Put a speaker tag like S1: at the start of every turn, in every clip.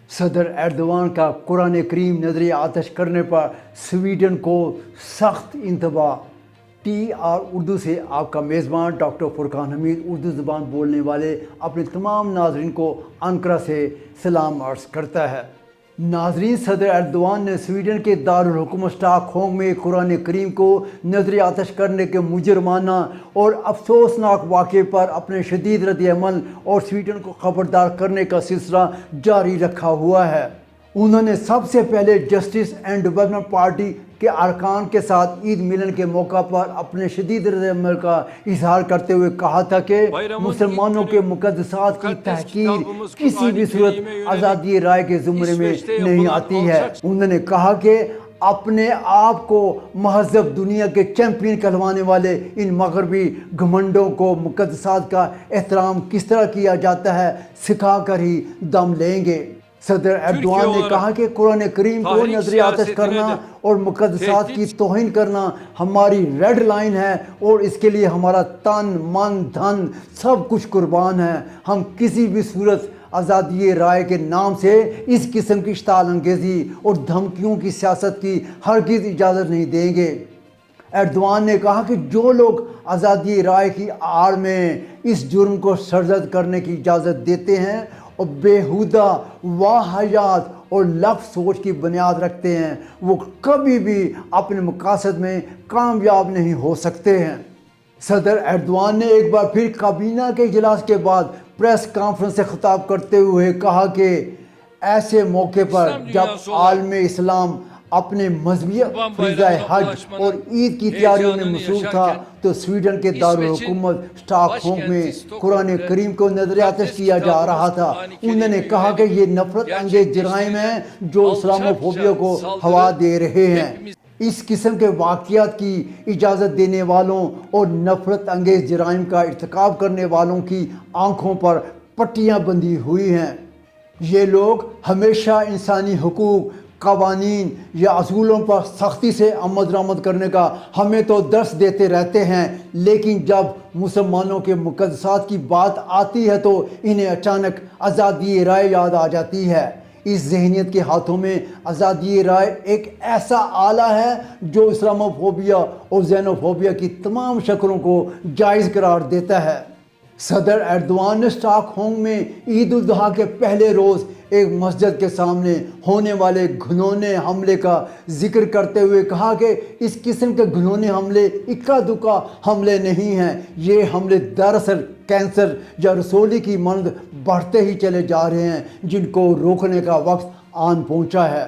S1: صدر ایردوان کا قرآن کریم نظر آتش کرنے پر سویڈن کو سخت انتباہ۔ ٹی آر اردو سے آپ کا میزبان ڈاکٹر فرقان حمید اردو زبان بولنے والے اپنے تمام ناظرین کو انقرہ سے سلام عرض کرتا ہے۔ ناظرین، صدر ایردوان نے سویڈن کے دارالحکومت اسٹاک ہوم میں قرآن کریم کو نظر آتش کرنے کے مجرمانہ اور افسوسناک واقعے پر اپنے شدید رد عمل اور سویڈن کو خبردار کرنے کا سلسلہ جاری رکھا ہوا ہے۔ انہوں نے سب سے پہلے جسٹس اینڈ ڈیولپمنٹ پارٹی کے ارکان کے ساتھ عید ملن کے موقع پر اپنے شدید رد عمل کا اظہار کرتے ہوئے کہا تھا کہ مسلمانوں کے مقدسات کی تحقیر کسی بھی صورت آزادی رائے کے زمرے میں نہیں آتی ہے۔ انہوں نے کہا کہ اپنے آپ کو مہذب دنیا کے چیمپئن کہلوانے والے ان مغربی گھمنڈوں کو مقدسات کا احترام کس طرح کیا جاتا ہے سکھا کر ہی دم لیں گے۔ صدر ایردوان نے کہا کہ قرآن کریم کو نظر آتش کرنا اور مقدسات کی توہین کرنا ہماری ریڈ لائن ہے اور اس کے لیے ہمارا تن من دھن سب کچھ قربان ہے۔ ہم کسی بھی صورت آزادی رائے کے نام سے اس قسم کی اشتعال انگیزی اور دھمکیوں کی سیاست کی ہرگز اجازت نہیں دیں گے۔ ایردوان نے کہا کہ جو لوگ آزادی رائے کی آڑ میں اس جرم کو سرزد کرنے کی اجازت دیتے ہیں اور بیہودہ واہیات اور لفظ سوچ کی بنیاد رکھتے ہیں، وہ کبھی بھی اپنے مقاصد میں کامیاب نہیں ہو سکتے ہیں۔ صدر ایردوان نے ایک بار پھر کابینہ کے اجلاس کے بعد پریس کانفرنس سے خطاب کرتے ہوئے کہا کہ ایسے موقع پر جب عالم اسلام اپنے مذہبی فریضہ حج اور عید کی تیاریوں میں مصروف تھا تو سویڈن کے دارالحکومت اسٹاک ہوم میں قرآن کریم کو نظر آتش کیا جا رہا تھا۔ انہوں نے کہا کہ یہ نفرت انگیز جرائم ہیں جو اسلاموفوبیا کو ہوا دے رہے ہیں۔ اس قسم کے واقعات کی اجازت دینے والوں اور نفرت انگیز جرائم کا ارتکاب کرنے والوں کی آنکھوں پر پٹیاں بندھی ہوئی ہیں۔ یہ لوگ ہمیشہ انسانی حقوق، قوانین یا اصولوں پر سختی سے عمل درآمد کرنے کا ہمیں تو درس دیتے رہتے ہیں، لیکن جب مسلمانوں کے مقدسات کی بات آتی ہے تو انہیں اچانک آزادی رائے یاد آ جاتی ہے۔ اس ذہنیت کے ہاتھوں میں آزادی رائے ایک ایسا آلہ ہے جو اسلاموفوبیا اور زینوفوبیا کی تمام شکلوں کو جائز قرار دیتا ہے۔ صدر ایردوان نے اسٹاک ہوم میں عید الاضحیٰ کے پہلے روز ایک مسجد کے سامنے ہونے والے گھنونے حملے کا ذکر کرتے ہوئے کہا کہ اس قسم کے گھنونے حملے اکا دکا حملے نہیں ہیں، یہ حملے دراصل کینسر یا رسولی کی مانند بڑھتے ہی چلے جا رہے ہیں جن کو روکنے کا وقت آن پہنچا ہے۔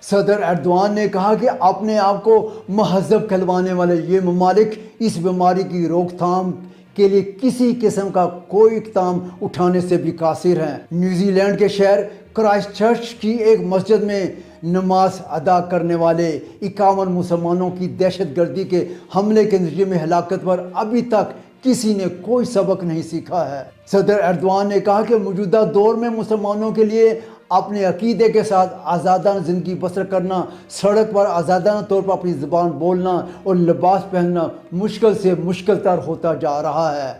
S1: صدر ایردوان نے کہا کہ اپنے آپ کو مہذب کہلوانے والے یہ ممالک اس بیماری کی روک تھام کے لیے کسی قسم کا کوئی اقدام اٹھانے سے بھی قاصر ہیں۔ نیوزی لینڈ کے شہر کرائسٹ چرچ کی ایک مسجد میں نماز ادا کرنے والے 51 مسلمانوں کی دہشت گردی کے حملے کے نتیجے میں ہلاکت پر ابھی تک کسی نے کوئی سبق نہیں سیکھا ہے۔ صدر ایردوان نے کہا کہ موجودہ دور میں مسلمانوں کے لیے اپنے عقیدے کے ساتھ آزادانہ زندگی بسر کرنا، سڑک پر آزادانہ طور پر اپنی زبان بولنا اور لباس پہننا مشکل سے مشکل تر ہوتا جا رہا ہے۔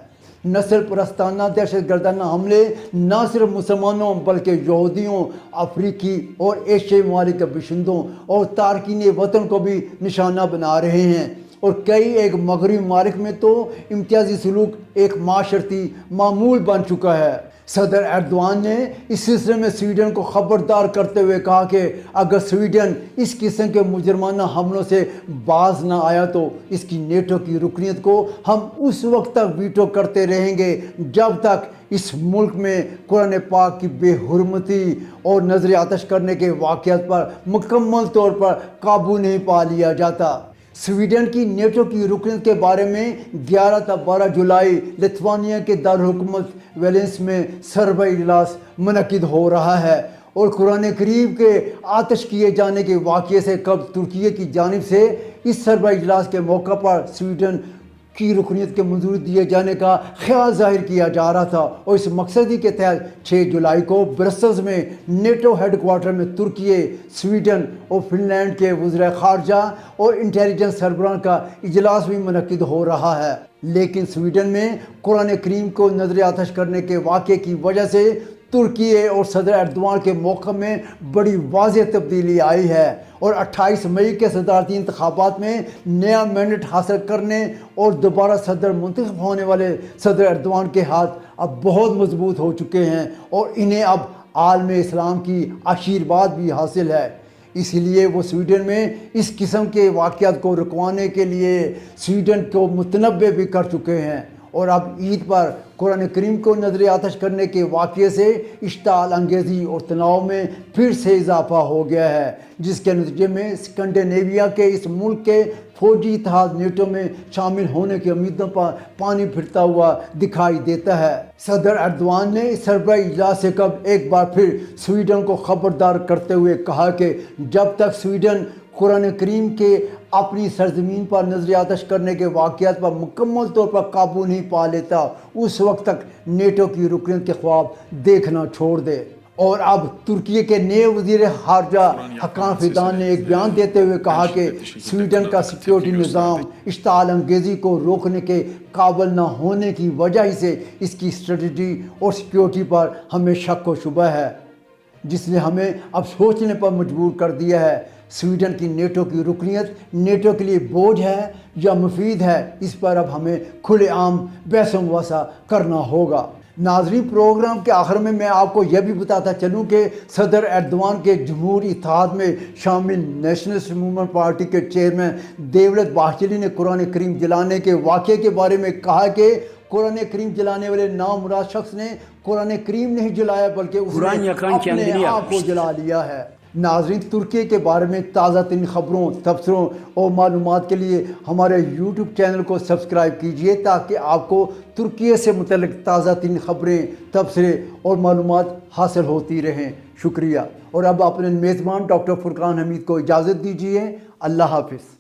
S1: نسل پرستانہ دہشت گردانہ حملے نہ صرف مسلمانوں بلکہ یہودیوں، افریقی اور ایشیائی ممالک کے باشندوں اور تارکین وطن کو بھی نشانہ بنا رہے ہیں، اور کئی ایک مغربی ممالک میں تو امتیازی سلوک ایک معاشرتی معمول بن چکا ہے۔ صدر ایردوان نے اس سلسلے میں سویڈن کو خبردار کرتے ہوئے کہا کہ اگر سویڈن اس قسم کے مجرمانہ حملوں سے باز نہ آیا تو اس کی نیٹو کی رکنیت کو ہم اس وقت تک ویٹو کرتے رہیں گے جب تک اس ملک میں قرآن پاک کی بے حرمتی اور نظر آتش کرنے کے واقعات پر مکمل طور پر قابو نہیں پا لیا جاتا۔ سویڈن کی نیٹو کی رکنیت کے بارے میں 11 تا 12 جولائی لتھوانیا کے دارالحکومت ویلنس میں سربراہی اجلاس منعقد ہو رہا ہے، اور قرآن کریم کے آتش کیے جانے کے واقعے سے قبل ترکیے کی جانب سے اس سربراہی اجلاس کے موقع پر سویڈن کی رکنیت کے منظوری دیے جانے کا خیال ظاہر کیا جا رہا تھا، اور اس مقصدی کے تحت 6 جولائی کو برسلز میں نیٹو ہیڈ کوارٹر میں ترکی، سویڈن اور فن لینڈ کے وزراء خارجہ اور انٹیلیجنس سربراہان کا اجلاس بھی منعقد ہو رہا ہے۔ لیکن سویڈن میں قرآن کریم کو نظر آتش کرنے کے واقعے کی وجہ سے ترکی اور صدر ایردوان کے موقف میں بڑی واضح تبدیلی آئی ہے، اور 28 مئی کے صدارتی انتخابات میں نیا مینڈیٹ حاصل کرنے اور دوبارہ صدر منتخب ہونے والے صدر ایردوان کے ہاتھ اب بہت مضبوط ہو چکے ہیں، اور انہیں اب عالم اسلام کی آشیرواد بھی حاصل ہے۔ اسی لیے وہ سویڈن میں اس قسم کے واقعات کو رکوانے کے لیے سویڈن کو متنبع بھی کر چکے ہیں، اور اب عید پر قرآن کریم کو نظر آتش کرنے کے واقعے سے اشتعال انگیزی اور تناؤ میں پھر سے اضافہ ہو گیا ہے، جس کے نتیجے میں اسکینڈینیویا کے اس ملک کے فوجی اتحاد نیٹو میں شامل ہونے کی امیدوں پر پانی پھرتا ہوا دکھائی دیتا ہے۔ صدر ایردوان نے اس سربراہی اجلاس سے قبل ایک بار پھر سویڈن کو خبردار کرتے ہوئے کہا کہ جب تک سویڈن قرآن کریم کے اپنی سرزمین پر نظر آتش کرنے کے واقعات پر مکمل طور پر قابو نہیں پا لیتا، اس وقت تک نیٹو کی رکنیت کے خواب دیکھنا چھوڑ دے۔ اور اب ترکی کے نئے وزیر خارجہ حکان فیدان نے ایک بیان دیتے ہوئے کہا کہ سویڈن کا سیکیورٹی نظام اشتعال انگیزی کو روکنے کے قابل نہ ہونے کی وجہ سے اس کی اسٹریٹجی اور سیکیورٹی پر ہمیں شک و شبہ ہے، جس نے ہمیں اب سوچنے پر مجبور کر دیا ہے سویڈن کی نیٹو کی رکنیت نیٹو کے لیے بوجھ ہے یا مفید ہے، اس پر اب ہمیں کھلے عام بحث و مباحثہ کرنا ہوگا۔ ناظرین، پروگرام کے آخر میں آپ کو یہ بھی بتاتا چلوں کہ صدر ایردوان کے جمہوری اتحاد میں شامل نیشنلسٹ موومنٹ پارٹی کے چیئرمین دیولت باہچلی نے قرآن کریم جلانے کے واقعے کے بارے میں کہا کہ قرآن کریم جلانے والے نامراد شخص نے قرآن کریم نہیں جلایا بلکہ اس نے اپنے آپ کو جلا لیا ہے۔ ناظرین، ترکی کے بارے میں تازہ ترین خبروں، تبصروں اور معلومات کے لیے ہمارے یوٹیوب چینل کو سبسکرائب کیجیے تاکہ آپ کو ترکی سے متعلق تازہ ترین خبریں، تبصرے اور معلومات حاصل ہوتی رہیں۔ شکریہ، اور اب اپنے میزبان ڈاکٹر فرقان حمید کو اجازت دیجیے۔ اللہ حافظ۔